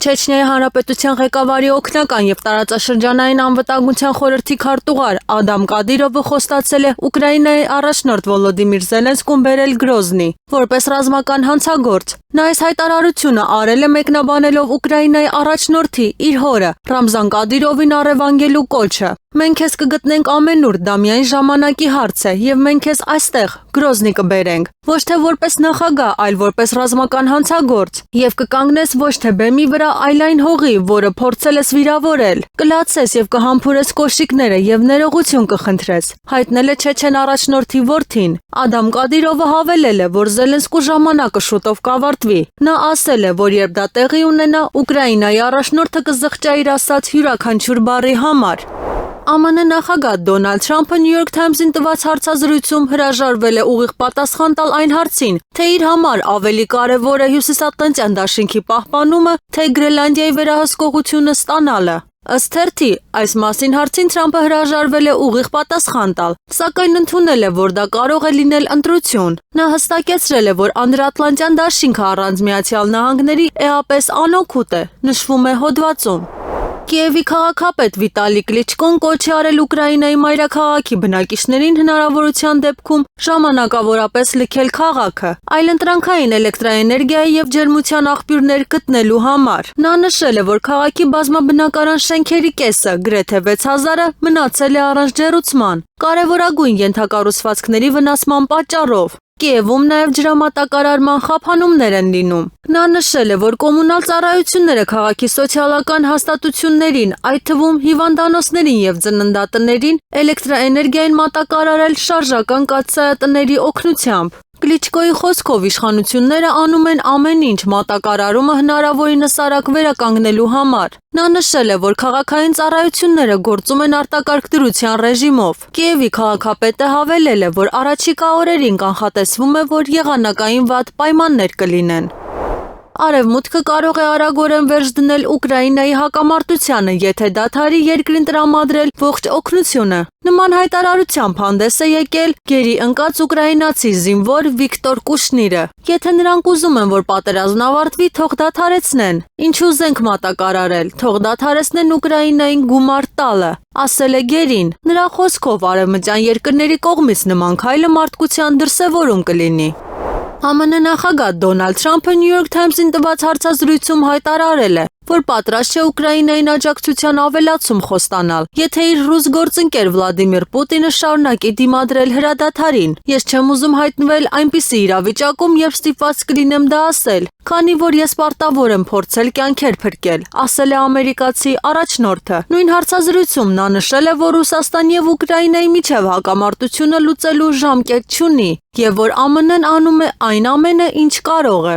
Չեչնիայի Հանրապետության ղեկավարի օգնական եւ տարածաշրջանային անվտանգության խորհրդի քարտուղար Ադամ Կադիրովը խոստացել է Ուկրաինայի առաջնորդ Վոլոդիմիր Զելենսկուն բերել Գրոզնի որպես ռազմական հանցագործ։ Նա այս հայտարարությունը արել է մեկնաբանելով Ուկրաինայի առաջնորդի իր հորը Ռամզան Կադիրովին առևանգելու կոչը։ Մենք քեզ կգտնենք ամենուր, դա միայն ժամանակի հարց է եւ մենք քեզ այստեղ Գրոզնի կբերենք, ոչ թե որպես նախագահ, այլ որպես ռազմական հանցագործ եւ կկանգնես ոչ թե բեմի վրա, այլ այն հողի, որը փորձել ես վիրավորել, կլացես եւ կհամբուրես կոշիկները եւ ներողություն կխնդրես, հայտնել է չեչեն առաջնորդի որդին։ Ադամ Կադիրովը հավելել է, որ Զելենսկու ժամանակը շուտով կավարտվի։ Նա ասել է, որ երբ դա տեղի ունենա, Ուկրաինայի առաջնորդը կզղջա իր ասած յուրաքանչյուր բառի համար։ ԱՄՆ նախագահ Դոնալդ Թրամփը New York Times-ին տված հարցազրույցում հրաժարվել է ուղիղ պատասխան տալ այն հարցին, թե իր համար ավելի կարևոր է Հյուսիսատլանտյան դաշինքի պահպանումը, թե Գրենլանդիայի վերահսկողությունը ստանալը։ Ըստ թերթի, այս մասին հարցին Թրամփը հրաժարվել է ուղիղ պատասխան տալ, սակայն ընդունել է, որ դա կարող է լինել ընտրություն։ Նա հստակեցրել է, որ Անդրատլանտյան դաշինքը առանց Միացյալ Նահանգների էապես անօգուտ է, նշվում է հոդվածում։ Կիևի քաղաքապետ Վիտալի Կլիչկոն կոչ է արել Ուկրաինայի մայրաքաղաքի բնակիչներին հնարավորության դեպքում ժամանակավորապես լքել քաղաքը, այլընտրանքային էլեկտրաէներգիայի եւ ջերմության աղբյուրներ գտնելու համար։ Նա նշել է, որ քաղաքի բազմաբնակարան շենքերի կեսը, գրեթե 6000-ը մնացել է առանց ջեռուցման, կարևորագույն ենթակառուցվածքների վնասման պատճառով։ Կիևում նաև ջրամատակարարման խափանումներ են լինում։ Նա նշել է, որ կոմունալ ծառայությունները քաղաքի սոցիալական հաստատություններին, այդ թվում հիվանդանոցներին եւ ծննդատներին էլեկտրաէներգիային մատակարարել շարժական կաթսայատների օգնությամբ։ Կլիչկոյի խոսքով իշխանությունները անում են ամեն ինչ մատակարարումը հնարավորինս արագ վերականգնելու համար։ Նա նշել է, որ քաղաքային ծառայությունները գործում են արտակարգ դրության ռեժիմով։ Կիևի քաղաքապետը հավելել է, որ առաջիկա օրերին կանխատեսվում է, որ եղանակային վատ պայմաններ կլինեն։ Արևմուտքը կարող է արագորեն վերջ դնել Ուկրաինայի հակամարտությանը, եթե դադարի երկրին տրամադրել ողջ օգնությունը։ Նման հայտարարությամբ հանդես է եկել գերի ընկած ուկրաինացի զինվոր Վիկտոր Կուշնիրը։ Եթե նրանք ուզում են, որ պատերազմն ավարտվի, թող դադարեցնեն։ Ինչու զենք մատակարարել, թող դադարեցնեն Ուկրաինային գումար տալը, ասել է գերին։ Նրա խոսքով արևմտյան երկրների կողմից նման քայլը մարդկության դրսևորում կլինի։ ԱՄՆ նախագահ Դոնալդ Թրամփը New York Times-ին տված հարցազրույցում հայտարարել է, որ պատրաստ չէ Ուկրաինային աջակցության ավելացում խոստանալ, եթե իր ռուս գործընկեր Վլադիմիր Պուտինը շարունակի դիմադրել հրադադարին։ Ես չեմ ուզում հայտնվել այնպիսի իրավիճակում, երբ ստիպված կլինեմ դա ասել, քանի որ ես պարտավոր եմ փորձել կյանքեր փրկել, ասել է ամերիկացի առաջնորդը։ Նույն հարցազրույցում նա նշել է, որ Ռուսաստանի եւ Ուկրաինայի միջև հակամարտությունը լուծելու ժամկետ չունի, եւ որ ԱՄՆ-ն անում է այն ամենը, ինչ կարող է։